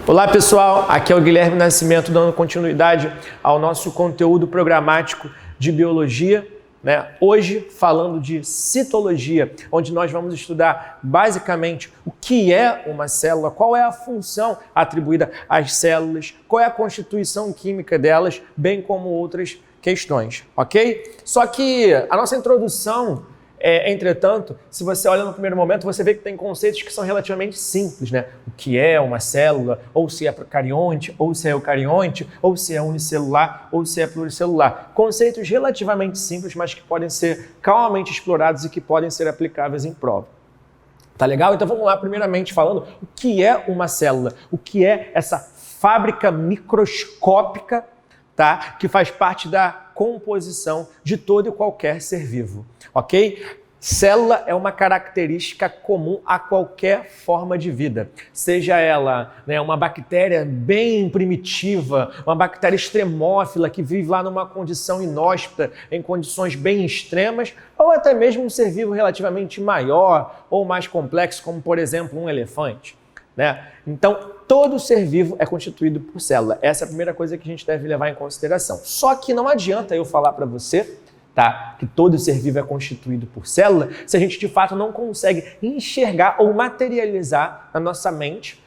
Olá pessoal, aqui é o Guilherme Nascimento dando continuidade ao nosso conteúdo programático de biologia, Hoje falando de citologia, onde nós vamos estudar basicamente o que é uma célula, qual é a função atribuída às células, qual é a constituição química delas, bem como outras questões, ok? Só que a nossa introdução, entretanto, se você olha no primeiro momento, você vê que tem conceitos que são relativamente simples, O que é uma célula, ou se é procarionte, ou se é eucarionte, ou se é unicelular, ou se é pluricelular. Conceitos relativamente simples, mas que podem ser calmamente explorados e que podem ser aplicáveis em prova. Tá legal? Então vamos lá, primeiramente falando o que é uma célula, o que é essa fábrica microscópica, que faz parte da composição de todo e qualquer ser vivo, ok? Célula é uma característica comum a qualquer forma de vida, seja ela uma bactéria bem primitiva, uma bactéria extremófila que vive lá numa condição inóspita, em condições bem extremas, ou até mesmo um ser vivo relativamente maior ou mais complexo, como por exemplo um elefante. Então, todo ser vivo é constituído por célula. Essa é a primeira coisa que a gente deve levar em consideração. Só que não adianta eu falar para você, que todo ser vivo é constituído por célula, se a gente de fato não consegue enxergar ou materializar na nossa mente,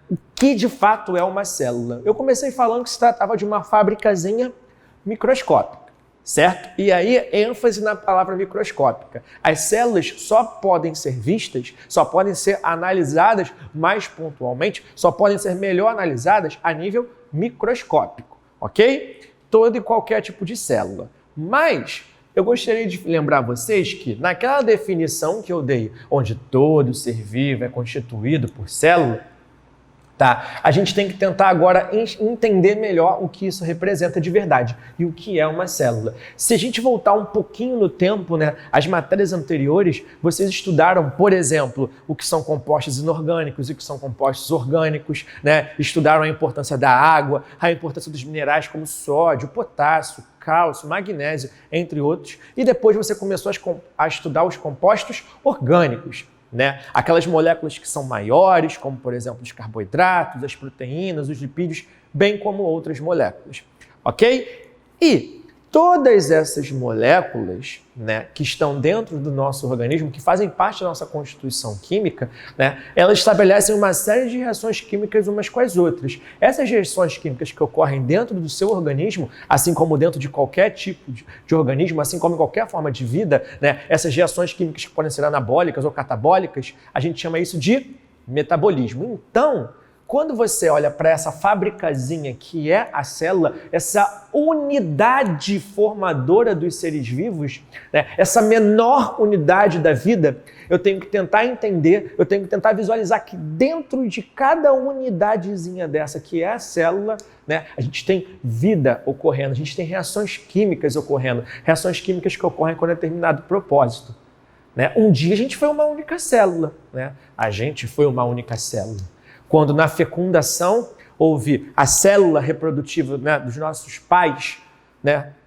o que de fato é uma célula. Eu comecei falando que se tratava de uma fabricazinha microscópica, certo? E aí, ênfase na palavra microscópica. As células só podem ser vistas, só podem ser analisadas mais pontualmente, só podem ser melhor analisadas a nível microscópico, ok? Todo e qualquer tipo de célula. Mas eu gostaria de lembrar vocês que naquela definição que eu dei, onde todo ser vivo é constituído por célula, a gente tem que tentar agora entender melhor o que isso representa de verdade e o que é uma célula. Se a gente voltar um pouquinho no tempo, as matérias anteriores, vocês estudaram, por exemplo, o que são compostos inorgânicos e o que são compostos orgânicos, Estudaram a importância da água, a importância dos minerais como sódio, potássio, cálcio, magnésio, entre outros. E depois você começou a estudar os compostos orgânicos. Aquelas moléculas que são maiores, como por exemplo os carboidratos, as proteínas, os lipídios, bem como outras moléculas, ok? E todas essas moléculas, que estão dentro do nosso organismo, que fazem parte da nossa constituição química, elas estabelecem uma série de reações químicas umas com as outras. Essas reações químicas que ocorrem dentro do seu organismo, assim como dentro de qualquer tipo de organismo, assim como em qualquer forma de vida, essas reações químicas que podem ser anabólicas ou catabólicas, a gente chama isso de metabolismo. Então, quando você olha para essa fabricazinha que é a célula, essa unidade formadora dos seres vivos, essa menor unidade da vida, eu tenho que tentar entender, eu tenho que tentar visualizar que dentro de cada unidadezinha dessa que é a célula, a gente tem vida ocorrendo, a gente tem reações químicas ocorrendo, reações químicas que ocorrem com determinado propósito. Um dia a gente foi uma única célula, A gente foi uma única célula. Quando na fecundação houve a célula reprodutiva dos nossos pais,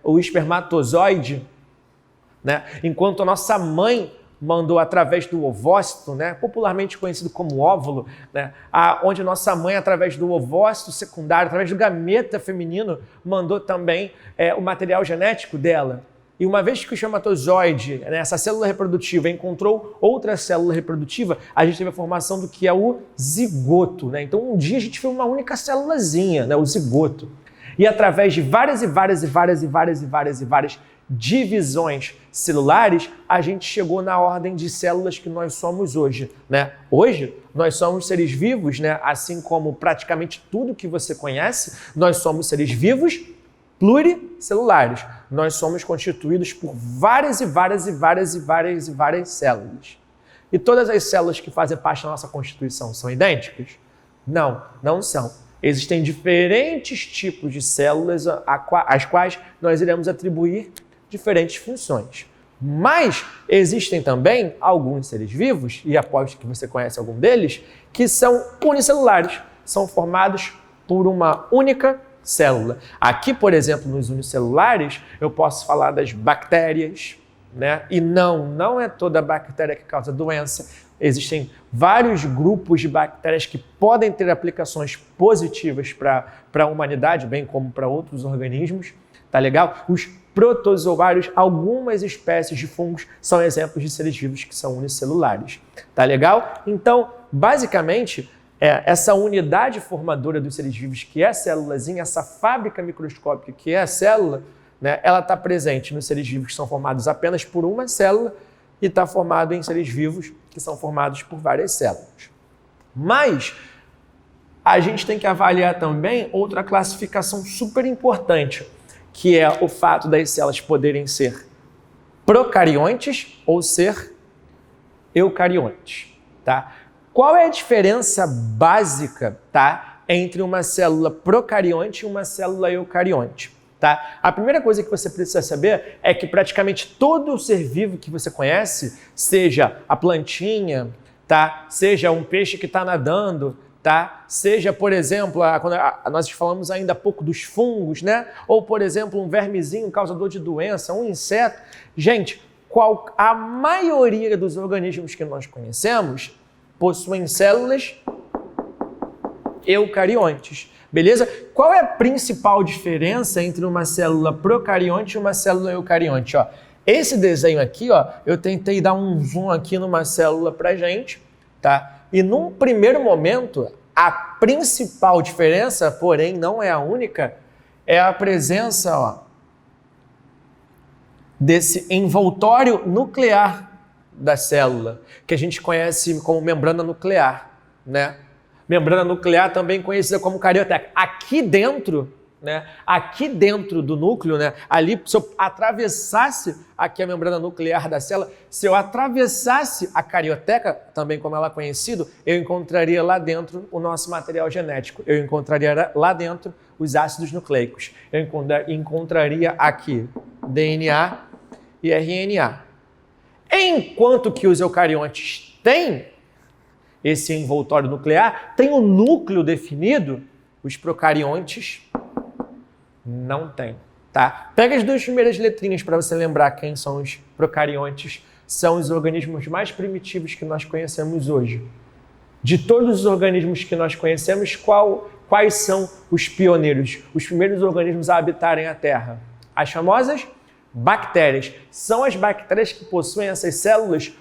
o espermatozoide, enquanto a nossa mãe mandou através do ovócito, popularmente conhecido como óvulo, onde a nossa mãe, através do ovócito secundário, através do gameta feminino, mandou também o material genético dela. E uma vez que o espermatozoide, essa célula reprodutiva, encontrou outra célula reprodutiva, a gente teve a formação do que é o zigoto. Então, um dia a gente foi uma única célulazinha, o zigoto. E através de várias divisões celulares, a gente chegou na ordem de células que nós somos hoje. Hoje, nós somos seres vivos, assim como praticamente tudo que você conhece, nós somos seres vivos pluricelulares. Nós somos constituídos por várias células. E todas as células que fazem parte da nossa constituição são idênticas? Não, não são. Existem diferentes tipos de células às quais nós iremos atribuir diferentes funções. Mas existem também alguns seres vivos, e aposto que você conhece algum deles, que são unicelulares, são formados por uma única célula. Aqui, por exemplo, nos unicelulares, eu posso falar das bactérias, né? E não é toda bactéria que causa doença. Existem vários grupos de bactérias que podem ter aplicações positivas para a humanidade, bem como para outros organismos, tá legal? Os protozoários, algumas espécies de fungos são exemplos de seres vivos que são unicelulares, tá legal? Então, basicamente, essa unidade formadora dos seres vivos, que é a célulazinha, essa fábrica microscópica que é a célula, né, ela está presente nos seres vivos que são formados apenas por uma célula e está formado em seres vivos que são formados por várias células. Mas a gente tem que avaliar também outra classificação super importante, que é o fato das células poderem ser procariontes ou ser eucariontes, tá? Qual é a diferença básica, tá, entre uma célula procarionte e uma célula eucarionte? Tá? A primeira coisa que você precisa saber é que praticamente todo ser vivo que você conhece, seja a plantinha, tá? Seja um peixe que está nadando, tá? Seja, por exemplo, quando nós falamos ainda há pouco dos fungos, né? Ou, por exemplo, um vermezinho causador de doença, um inseto. Gente, a maioria dos organismos que nós conhecemos possuem células eucariontes. Beleza? Qual é a principal diferença entre uma célula procarionte e uma célula eucarionte? Ó, esse desenho aqui, ó, eu tentei dar um zoom aqui numa célula pra gente, tá? E num primeiro momento, a principal diferença, porém não é a única, é a presença, ó, desse envoltório nuclear da célula, que a gente conhece como membrana nuclear, né? Membrana nuclear, também conhecida como carioteca. Aqui dentro, né? Aqui dentro do núcleo, né? Ali, se eu atravessasse aqui a membrana nuclear da célula, se eu atravessasse a carioteca, também como ela é conhecida, eu encontraria lá dentro o nosso material genético. Eu encontraria lá dentro os ácidos nucleicos. Eu encontraria aqui DNA e RNA. Enquanto que os eucariontes têm esse envoltório nuclear, tem o núcleo definido, os procariontes não têm, tá? Pega as duas primeiras letrinhas para você lembrar quem são os procariontes. São os organismos mais primitivos que nós conhecemos hoje. De todos os organismos que nós conhecemos, quais são os pioneiros, os primeiros organismos a habitarem a Terra? As famosas bactérias. São as bactérias que possuem essas células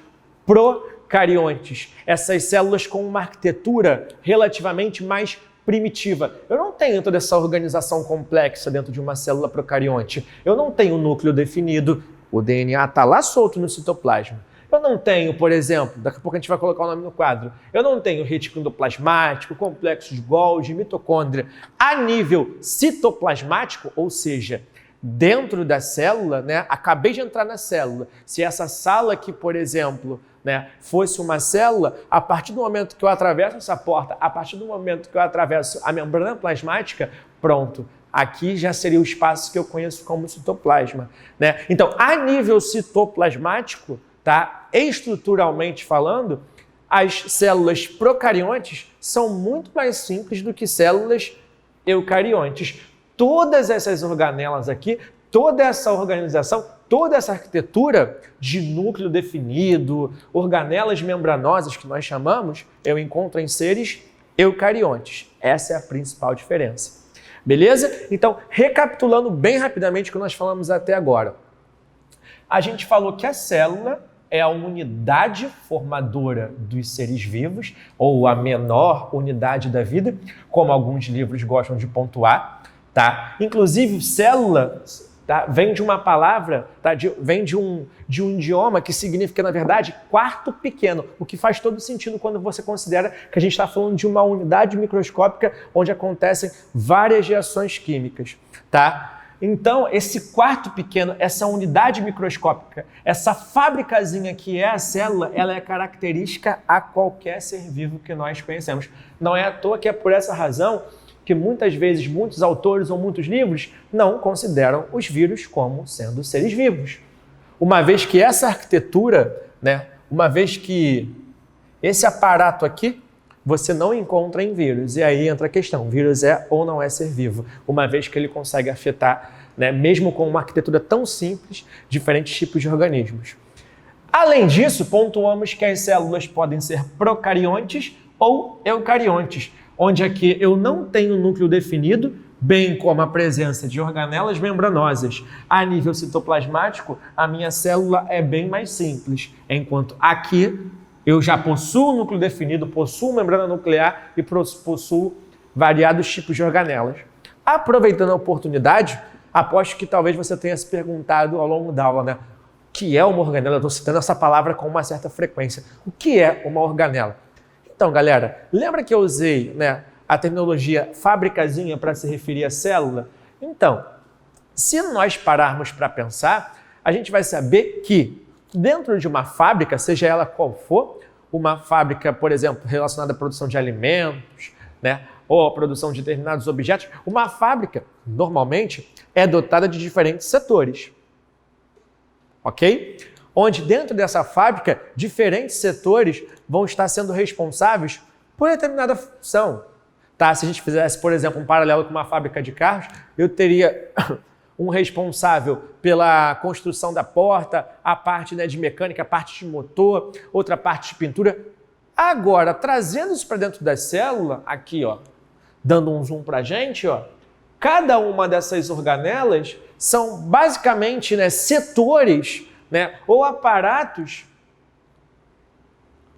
procariontes, essas células com uma arquitetura relativamente mais primitiva. Eu não tenho toda essa organização complexa dentro de uma célula procarionte. Eu não tenho um núcleo definido, o DNA está lá solto no citoplasma. Eu não tenho, por exemplo, daqui a pouco a gente vai colocar o nome no quadro, eu não tenho retículo endoplasmático, complexo de Golgi, mitocôndria. A nível citoplasmático, ou seja, dentro da célula, né? Acabei de entrar na célula. Se essa sala aqui, por exemplo, né, fosse uma célula, a partir do momento que eu atravesso essa porta, a partir do momento que eu atravesso a membrana plasmática, pronto, aqui já seria o espaço que eu conheço como citoplasma, né? Então, a nível citoplasmático, tá, estruturalmente falando, as células procariontes são muito mais simples do que células eucariontes. Todas essas organelas aqui, toda essa organização, toda essa arquitetura de núcleo definido, organelas membranosas que nós chamamos, eu encontro em seres eucariontes. Essa é a principal diferença. Beleza? Então, recapitulando bem rapidamente o que nós falamos até agora. A gente falou que a célula é a unidade formadora dos seres vivos, ou a menor unidade da vida, como alguns livros gostam de pontuar. Tá? Inclusive, célula, tá, vem de uma palavra, tá, vem de um idioma que significa, na verdade, quarto pequeno, o que faz todo sentido quando você considera que a gente está falando de uma unidade microscópica onde acontecem várias reações químicas. Tá? Então, esse quarto pequeno, essa unidade microscópica, essa fábricazinha que é a célula, ela é característica a qualquer ser vivo que nós conhecemos. Não é à toa que é por essa razão que muitas vezes muitos autores ou muitos livros não consideram os vírus como sendo seres vivos. Uma vez que essa arquitetura, né, uma vez que esse aparato aqui, você não encontra em vírus. E aí entra a questão, vírus é ou não é ser vivo, uma vez que ele consegue afetar né? Mesmo com uma arquitetura tão simples, diferentes tipos de organismos. Além disso, pontuamos que as células podem ser procariontes ou eucariontes, onde aqui eu não tenho núcleo definido, bem como a presença de organelas membranosas. A nível citoplasmático, a minha célula é bem mais simples, enquanto aqui eu já possuo núcleo definido, possuo membrana nuclear e possuo variados tipos de organelas. Aproveitando a oportunidade, aposto que talvez você tenha se perguntado ao longo da aula, né? O que é uma organela? Eu estou citando essa palavra com uma certa frequência. O que é uma organela? Então, galera, lembra que eu usei, né, a terminologia fabricazinha para se referir à célula? Então, se nós pararmos para pensar, a gente vai saber que dentro de uma fábrica, seja ela qual for, uma fábrica, por exemplo, relacionada à produção de alimentos, né, ou à produção de determinados objetos, uma fábrica, normalmente, é dotada de diferentes setores. Ok? Onde dentro dessa fábrica, diferentes setores vão estar sendo responsáveis por determinada função. Tá? Se a gente fizesse, por exemplo, um paralelo com uma fábrica de carros, eu teria um responsável pela construção da porta, a parte, né, de mecânica, a parte de motor, outra parte de pintura. Agora, trazendo isso para dentro da célula, aqui, ó, dando um zoom para a gente, ó, cada uma dessas organelas são basicamente, né, setores, né, ou aparatos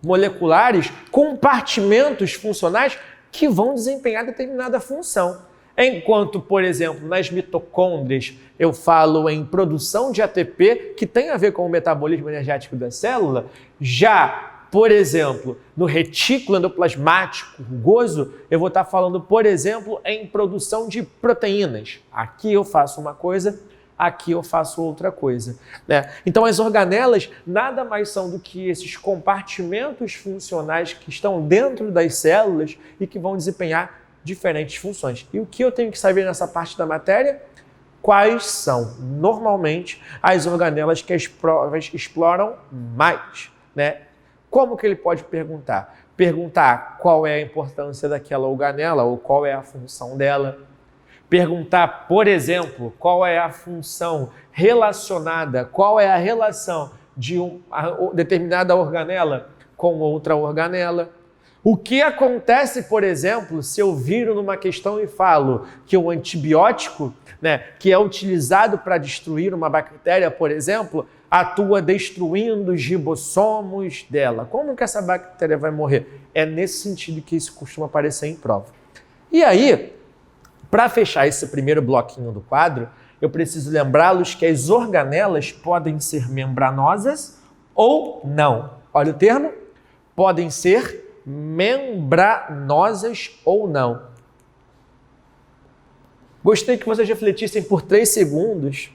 moleculares, compartimentos funcionais que vão desempenhar determinada função. Enquanto, por exemplo, nas mitocôndrias eu falo em produção de ATP, que tem a ver com o metabolismo energético da célula, já, por exemplo, no retículo endoplasmático rugoso, eu vou estar falando, por exemplo, em produção de proteínas. Aqui eu faço uma coisa, aqui eu faço outra coisa, né? Então as organelas nada mais são do que esses compartimentos funcionais que estão dentro das células e que vão desempenhar diferentes funções. E o que eu tenho que saber nessa parte da matéria? Quais são, normalmente, as organelas que as provas exploram mais, né? Como que ele pode perguntar? Perguntar qual é a importância daquela organela ou qual é a função dela. Perguntar, por exemplo, qual é a função relacionada, qual é a relação de uma determinada organela com outra organela. O que acontece, por exemplo, se eu viro numa questão e falo que o antibiótico, né, que é utilizado para destruir uma bactéria, por exemplo, atua destruindo os ribossomos dela. Como que essa bactéria vai morrer? É nesse sentido que isso costuma aparecer em prova. E aí, para fechar esse primeiro bloquinho do quadro, eu preciso lembrá-los que as organelas podem ser membranosas ou não. Olha o termo, podem ser membranosas ou não. Gostaria que vocês refletissem por 3 segundos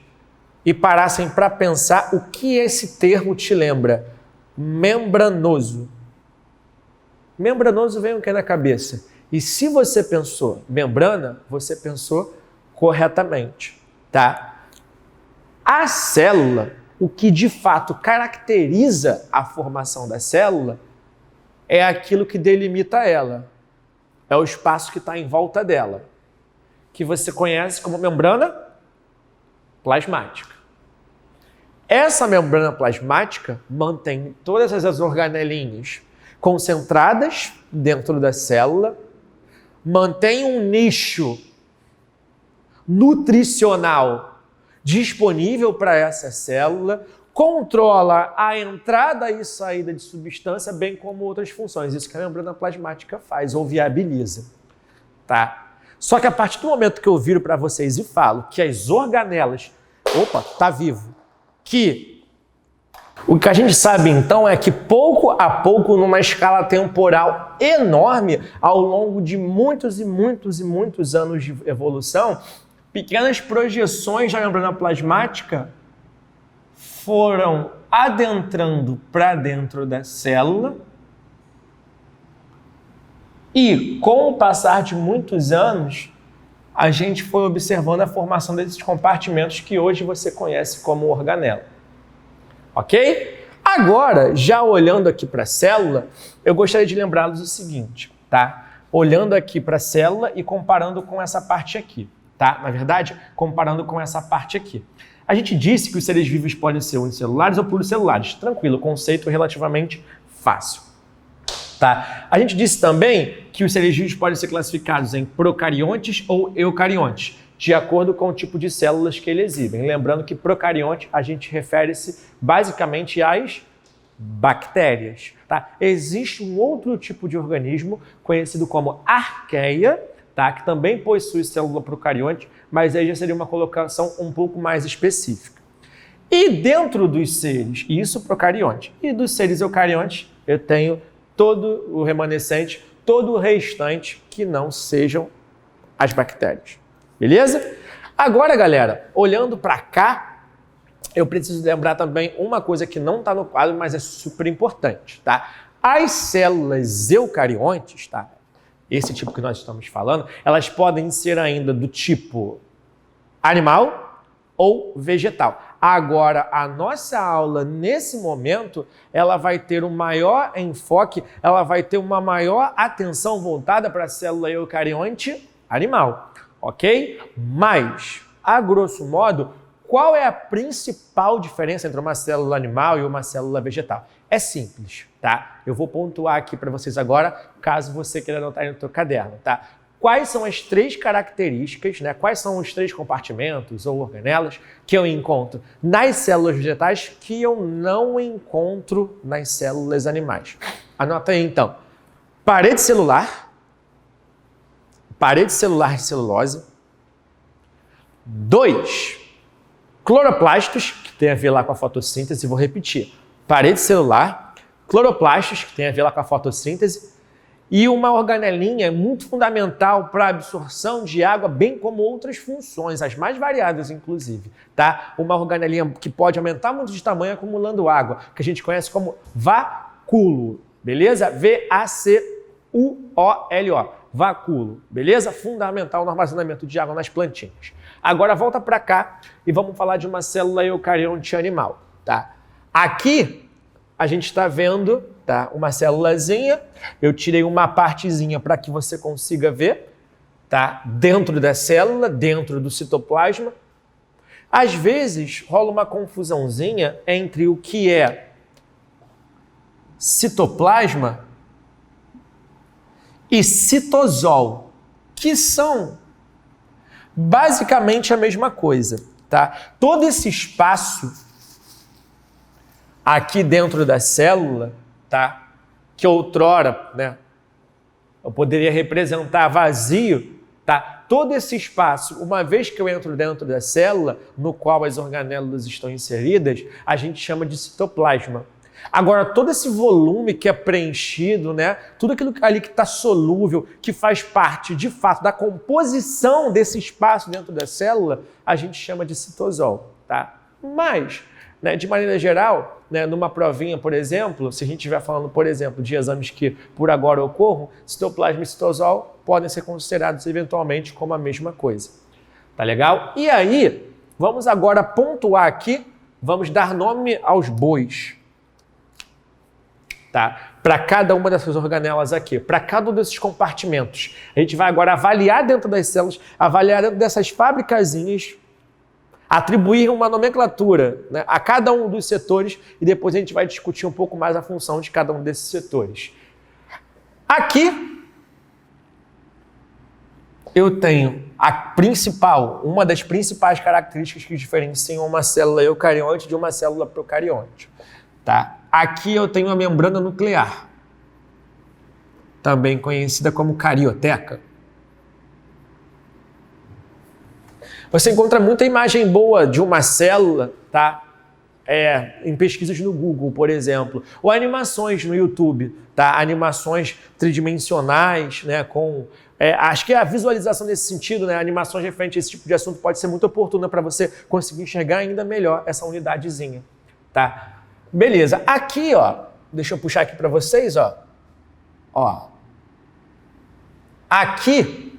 e parassem para pensar o que esse termo te lembra. Membranoso. Membranoso vem o que na cabeça? E se você pensou membrana, você pensou corretamente, tá? A célula, o que de fato caracteriza a formação da célula, é aquilo que delimita ela. É o espaço que está em volta dela, que você conhece como membrana plasmática. Essa membrana plasmática mantém todas as organelinhas concentradas dentro da célula, mantém um nicho nutricional disponível para essa célula, controla a entrada e saída de substância, bem como outras funções. Isso que a membrana plasmática faz ou viabiliza, tá? Só que a partir do momento que eu viro para vocês e falo que as organelas... Opa, tá vivo. O que a gente sabe, então, é que pouco a pouco, numa escala temporal enorme, ao longo de muitos e muitos e muitos anos de evolução, pequenas projeções da membrana plasmática foram adentrando para dentro da célula e, com o passar de muitos anos, a gente foi observando a formação desses compartimentos que hoje você conhece como organela. Ok? Agora, já olhando aqui para a célula, eu gostaria de lembrá-los o seguinte, tá? Olhando aqui para a célula e comparando com essa parte aqui. tá? Na verdade, comparando com essa parte aqui. A gente disse que os seres vivos podem ser unicelulares ou pluricelulares. Tranquilo, conceito relativamente fácil. Tá? A gente disse também que os seres vivos podem ser classificados em procariontes ou eucariontes, de acordo com o tipo de células que eles exibem. Lembrando que procarionte a gente refere-se basicamente às bactérias. Tá? Existe um outro tipo de organismo conhecido como arqueia, tá? Que também possui célula procarionte, mas aí já seria uma colocação um pouco mais específica. E dentro dos seres, isso procarionte, e dos seres eucariontes, eu tenho todo o remanescente, todo o restante que não sejam as bactérias. Beleza? Agora, galera, olhando para cá, eu preciso lembrar também uma coisa que não está no quadro, mas é super importante, tá? As células eucariontes, tá? Esse tipo que nós estamos falando, elas podem ser ainda do tipo animal ou vegetal. Agora, a nossa aula, nesse momento, ela vai ter um maior enfoque, ela vai ter uma maior atenção voltada para a célula eucarionte animal, ok? Mas, a grosso modo, qual é a principal diferença entre uma célula animal e uma célula vegetal? É simples, tá? Eu vou pontuar aqui para vocês agora, caso você queira anotar aí no seu caderno, tá? Quais são as 3 características, né? Quais são os 3 compartimentos ou organelas que eu encontro nas células vegetais que eu não encontro nas células animais? Anota aí então. Parede celular de celulose. 2, cloroplastos, que tem a ver lá com a fotossíntese, vou repetir. Parede celular, cloroplastos, que tem a ver lá com a fotossíntese, e uma organelinha muito fundamental para a absorção de água, bem como outras funções, as mais variadas, inclusive, tá? Uma organelinha que pode aumentar muito de tamanho acumulando água, que a gente conhece como vacúolo, beleza? V-A-C-U-O-L-O, vacúolo, beleza? Fundamental no armazenamento de água nas plantinhas. Agora volta para cá e vamos falar de uma célula eucarionte animal, tá? Aqui a gente está vendo, tá, uma célulazinha, eu tirei uma partezinha para que você consiga ver, tá, dentro da célula, dentro do citoplasma. Às vezes rola uma confusãozinha entre o que é citoplasma e citosol, que são basicamente a mesma coisa, tá? Todo esse espaço aqui dentro da célula, tá? Que outrora, né, eu poderia representar vazio, tá? Todo esse espaço, uma vez que eu entro dentro da célula, no qual as organelas estão inseridas, a gente chama de citoplasma. Agora, todo esse volume que é preenchido, né, tudo aquilo ali que está solúvel, que faz parte, de fato, da composição desse espaço dentro da célula, a gente chama de citosol, tá? Mas, né, de maneira geral, né, numa provinha, por exemplo, se a gente estiver falando, por exemplo, de exames que por agora ocorram, citoplasma e citosol podem ser considerados eventualmente como a mesma coisa. Tá legal? E aí, vamos agora pontuar aqui, vamos dar nome aos bois. Tá? Para cada uma dessas organelas aqui, para cada um desses compartimentos. A gente vai agora avaliar dentro das células, avaliar dentro dessas fábricazinhas, atribuir uma nomenclatura, né, a cada um dos setores e depois a gente vai discutir um pouco mais a função de cada um desses setores. Aqui eu tenho uma das principais características que diferenciam uma célula eucarionte de uma célula procarionte. Tá? Aqui eu tenho a membrana nuclear, também conhecida como carioteca. Você encontra muita imagem boa de uma célula, tá? Em pesquisas no Google, por exemplo, ou animações no YouTube, tá? Animações tridimensionais, né? Acho que a visualização nesse sentido, né? Animações referentes a esse tipo de assunto pode ser muito oportuna para você conseguir enxergar ainda melhor essa unidadezinha, tá? Beleza, aqui, ó, deixa eu puxar aqui para vocês, ó. Aqui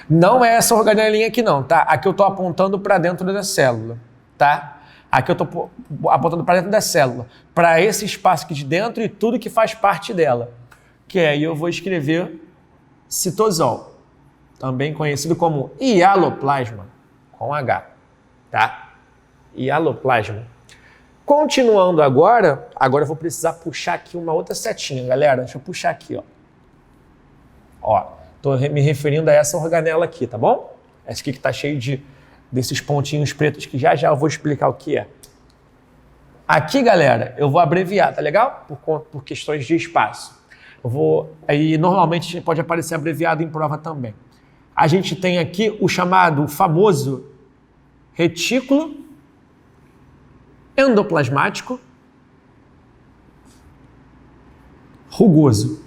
não é essa organelinha aqui não, tá? Aqui eu tô apontando para dentro da célula, tá? Aqui eu tô apontando para dentro da célula, para esse espaço aqui de dentro e tudo que faz parte dela. Que aí eu vou escrever citosol. também conhecido como hialoplasma, com H, tá? Hialoplasma. Continuando agora eu vou precisar puxar aqui uma outra setinha, galera. Deixa eu puxar aqui, ó. Ó, tô me referindo a essa organela aqui, tá bom? Essa aqui que tá cheio desses pontinhos pretos que já eu vou explicar o que é. Aqui, galera, eu vou abreviar, tá legal? Por questões de espaço. Aí normalmente pode aparecer abreviado em prova também. A gente tem aqui o famoso retículo endoplasmático rugoso.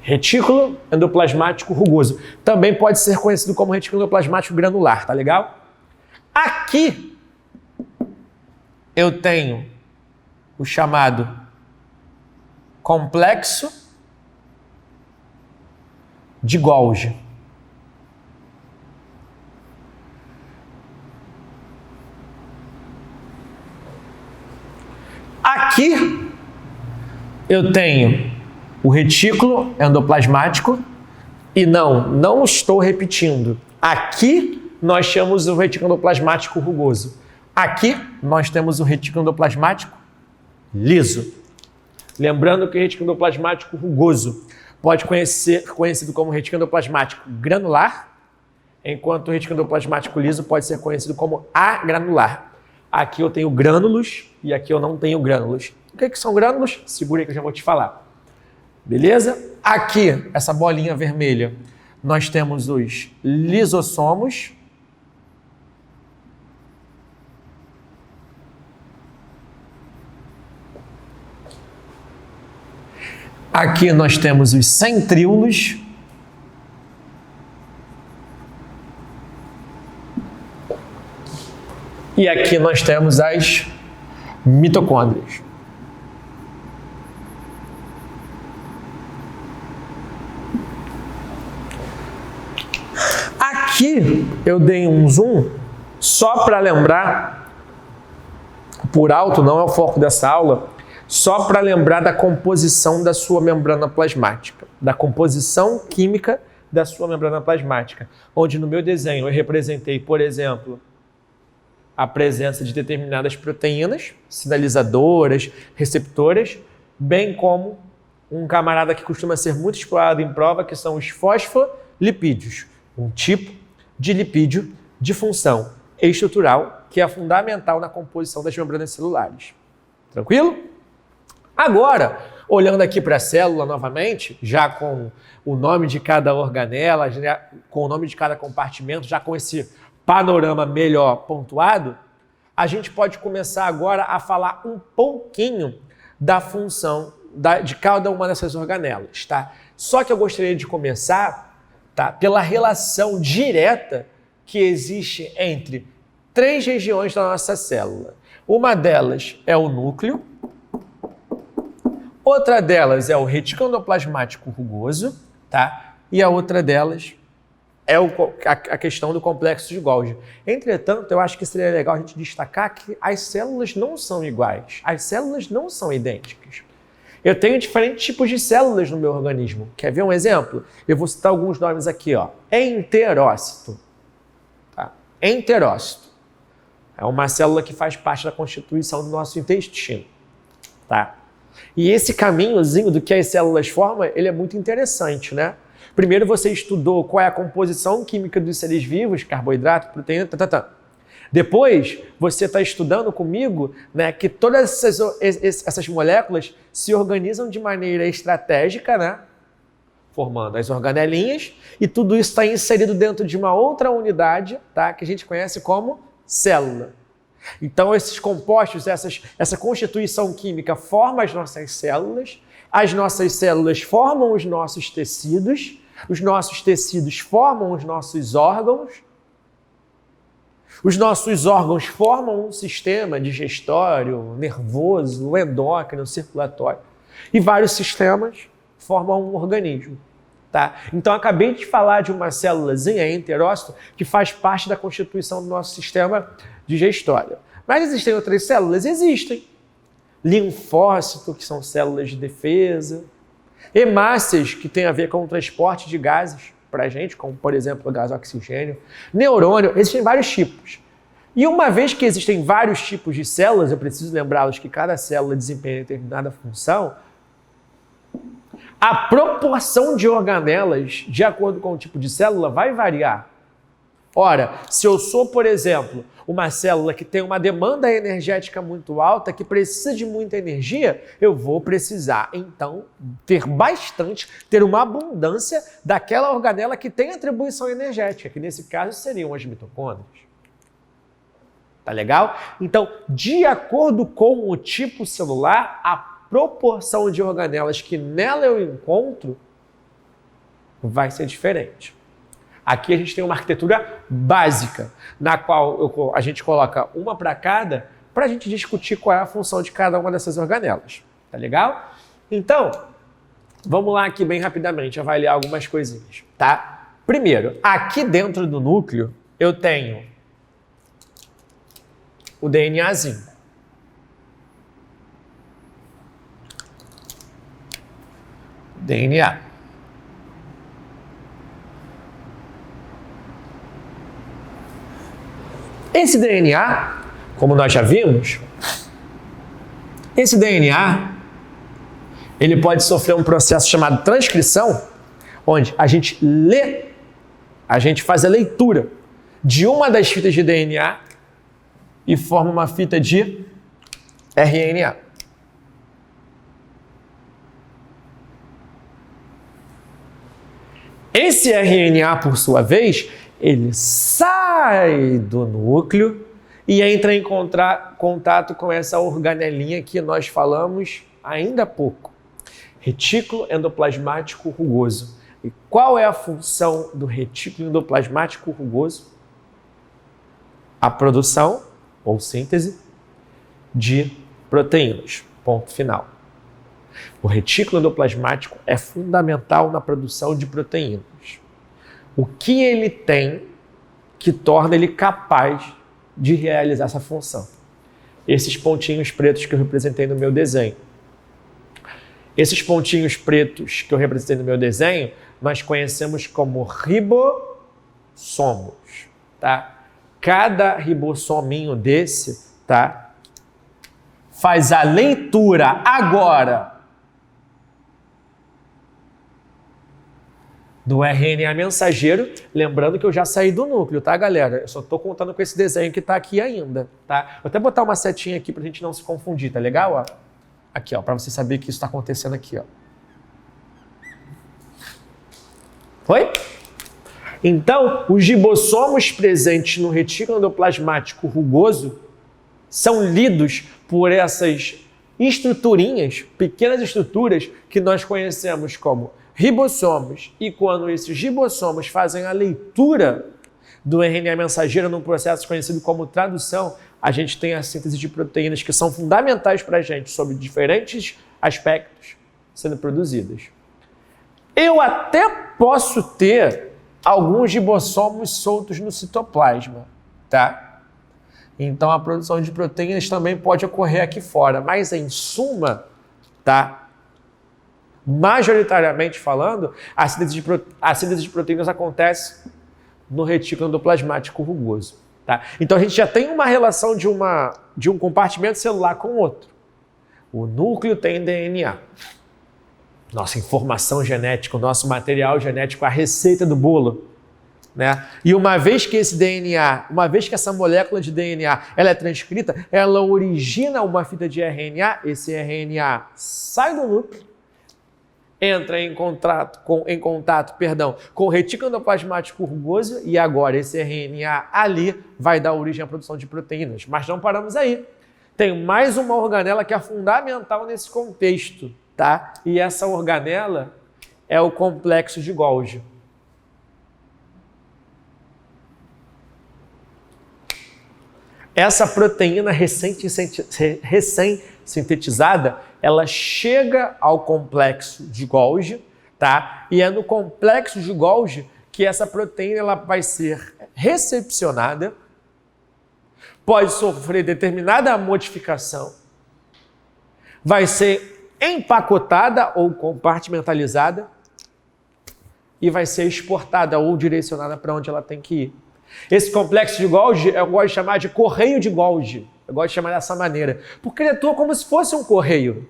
Retículo endoplasmático rugoso. Também pode ser conhecido como retículo endoplasmático granular, tá legal? Aqui eu tenho o chamado complexo de Golgi. Aqui eu tenho o retículo endoplasmático e não estou repetindo. Aqui nós temos o retículo endoplasmático rugoso. Aqui nós temos o retículo endoplasmático liso. Lembrando que o retículo endoplasmático rugoso pode ser conhecido como retículo endoplasmático granular, enquanto o retículo endoplasmático liso pode ser conhecido como agranular. Aqui eu tenho grânulos e aqui eu não tenho grânulos. O que são grânulos? Segura aí que eu já vou te falar. Beleza? Aqui, essa bolinha vermelha, nós temos os lisossomos. Aqui nós temos os centríolos. E aqui nós temos as mitocôndrias. Aqui eu dei um zoom só para lembrar, por alto, não é o foco dessa aula, só para lembrar da composição da sua membrana plasmática, da composição química da sua membrana plasmática, onde no meu desenho eu representei, por exemplo, a presença de determinadas proteínas, sinalizadoras, receptoras, bem como um camarada que costuma ser muito explorado em prova, que são os fosfolipídios, um tipo de lipídio de função estrutural que é fundamental na composição das membranas celulares. Tranquilo? Agora, olhando aqui para a célula novamente, já com o nome de cada organela, com o nome de cada compartimento, já com esse panorama melhor pontuado, a gente pode começar agora a falar um pouquinho da função de cada uma dessas organelas, tá? Só que eu gostaria de começar, tá, pela relação direta que existe entre 3 regiões da nossa célula. Uma delas é o núcleo, outra delas é o retículo endoplasmático rugoso, tá? E a outra delas é a questão do complexo de Golgi. Entretanto, eu acho que seria legal a gente destacar que as células não são iguais, as células não são idênticas. Eu tenho diferentes tipos de células no meu organismo. Quer ver um exemplo? Eu vou citar alguns nomes aqui, ó. Enterócito. Tá? Enterócito é uma célula que faz parte da constituição do nosso intestino. Tá? E esse caminhozinho do que as células formam, ele é muito interessante, né? Primeiro você estudou qual é a composição química dos seres vivos, carboidrato, proteína, Depois você está estudando comigo, né, que todas essas moléculas se organizam de maneira estratégica, né, formando as organelinhas, e tudo isso está inserido dentro de uma outra unidade, tá, que a gente conhece como célula. Então esses compostos, essa constituição química forma as nossas células formam os nossos tecidos formam os nossos órgãos formam um sistema digestório, nervoso, endócrino, circulatório, e vários sistemas formam um organismo. Tá? Então, acabei de falar de uma célulazinha, enterócito, que faz parte da constituição do nosso sistema digestório. Mas existem outras células? Existem. Linfócito, que são células de defesa. Hemácias, que tem a ver com o transporte de gases para a gente, como, por exemplo, o gás oxigênio. Neurônio, existem vários tipos. E uma vez que existem vários tipos de células, eu preciso lembrá-los que cada célula desempenha determinada função, a proporção de organelas, de acordo com o tipo de célula, vai variar. Ora, se eu sou, por exemplo, uma célula que tem uma demanda energética muito alta, que precisa de muita energia, eu vou precisar, então, ter uma abundância daquela organela que tem atribuição energética, que nesse caso seriam as mitocôndrias. Tá legal? Então, de acordo com o tipo celular, a proporção de organelas que nela eu encontro vai ser diferente. Aqui a gente tem uma arquitetura básica, na qual a gente coloca uma para cada, para a gente discutir qual é a função de cada uma dessas organelas. Tá legal? Então, vamos lá aqui bem rapidamente avaliar algumas coisinhas, tá? Primeiro, aqui dentro do núcleo, eu tenho o DNAzinho. DNA. Esse DNA, como nós já vimos, esse DNA, ele pode sofrer um processo chamado transcrição, onde a gente lê, a gente faz a leitura de uma das fitas de DNA e forma uma fita de RNA. Esse RNA, por sua vez, ele sai do núcleo e entra em contato com essa organelinha que nós falamos ainda há pouco. Retículo endoplasmático rugoso. E qual é a função do retículo endoplasmático rugoso? A produção ou síntese de proteínas. Ponto final. O retículo endoplasmático é fundamental na produção de proteínas. O que ele tem que torna ele capaz de realizar essa função? Esses pontinhos pretos que eu representei no meu desenho. Esses pontinhos pretos que eu representei no meu desenho, nós conhecemos como ribossomos, tá? Cada ribossominho desse, tá? Faz a leitura agora do RNA mensageiro, lembrando que eu já saí do núcleo, tá, galera? Eu só tô contando com esse desenho que tá aqui ainda, tá? Vou até botar uma setinha aqui pra gente não se confundir, tá legal, ó? Aqui, ó, pra você saber que isso tá acontecendo aqui, ó. Foi? Então, os ribossomos presentes no retículo endoplasmático rugoso são lidos por essas estruturinhas, pequenas estruturas que nós conhecemos como ribossomos, e quando esses ribossomos fazem a leitura do RNA mensageiro num processo conhecido como tradução, a gente tem a síntese de proteínas que são fundamentais para a gente sobre diferentes aspectos sendo produzidas. Eu até posso ter alguns ribossomos soltos no citoplasma, tá? Então a produção de proteínas também pode ocorrer aqui fora, mas em suma, tá? Majoritariamente falando, a síntese de proteínas acontece no retículo endoplasmático rugoso. Tá? Então a gente já tem uma relação de um compartimento celular com o outro. O núcleo tem DNA. Nossa informação genética, o nosso material genético, a receita do bolo. Né? E uma vez que esse DNA, uma vez que essa molécula de DNA ela é transcrita, ela origina uma fita de RNA, esse RNA sai do núcleo, entra em contato com o retículo endoplasmático rugoso e agora esse RNA ali vai dar origem à produção de proteínas. Mas não paramos aí. Tem mais uma organela que é fundamental nesse contexto, tá? E essa organela é o complexo de Golgi. Essa proteína recém-sintetizada, ela chega ao complexo de Golgi, tá? E é no complexo de Golgi que essa proteína ela vai ser recepcionada, pode sofrer determinada modificação, vai ser empacotada ou compartimentalizada e vai ser exportada ou direcionada para onde ela tem que ir. Esse complexo de Golgi eu gosto de chamar de correio de Golgi. Eu gosto de chamar dessa maneira, porque ele atua como se fosse um correio.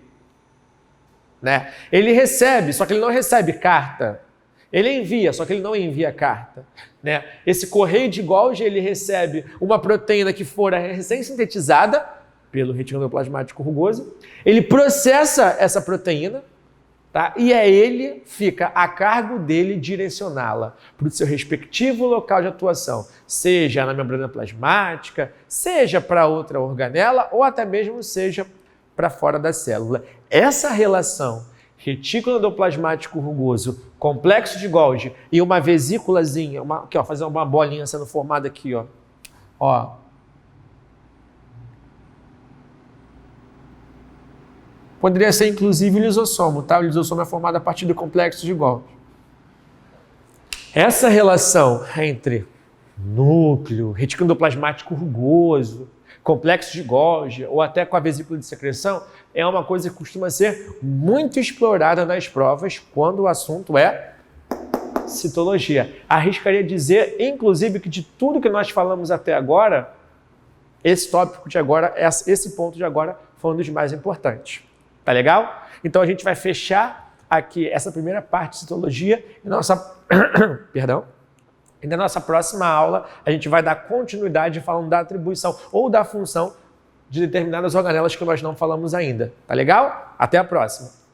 Né? Ele recebe, só que ele não recebe carta. Ele envia, só que ele não envia carta. Né? Esse correio de Golgi, ele recebe uma proteína que fora recém-sintetizada pelo retículo endoplasmático rugoso, ele processa essa proteína, tá? E ele fica a cargo dele direcioná-la para o seu respectivo local de atuação, seja na membrana plasmática, seja para outra organela ou até mesmo seja para fora da célula. Essa relação retículo endoplasmático rugoso, complexo de Golgi e uma vesículazinha, aqui, ó, fazer uma bolinha sendo formada aqui, ó. Poderia ser inclusive o lisossomo, tá? O lisossomo é formado a partir do complexo de Golgi. Essa relação entre núcleo, retículo endoplasmático rugoso, complexo de Golgi ou até com a vesícula de secreção é uma coisa que costuma ser muito explorada nas provas quando o assunto é citologia. Arriscaria dizer, inclusive, que de tudo que nós falamos até agora, esse tópico de agora, esse ponto de agora foi um dos mais importantes. Tá legal? Então a gente vai fechar aqui essa primeira parte de citologia e perdão. E na nossa próxima aula, a gente vai dar continuidade falando da atribuição ou da função de determinadas organelas que nós não falamos ainda. Tá legal? Até a próxima!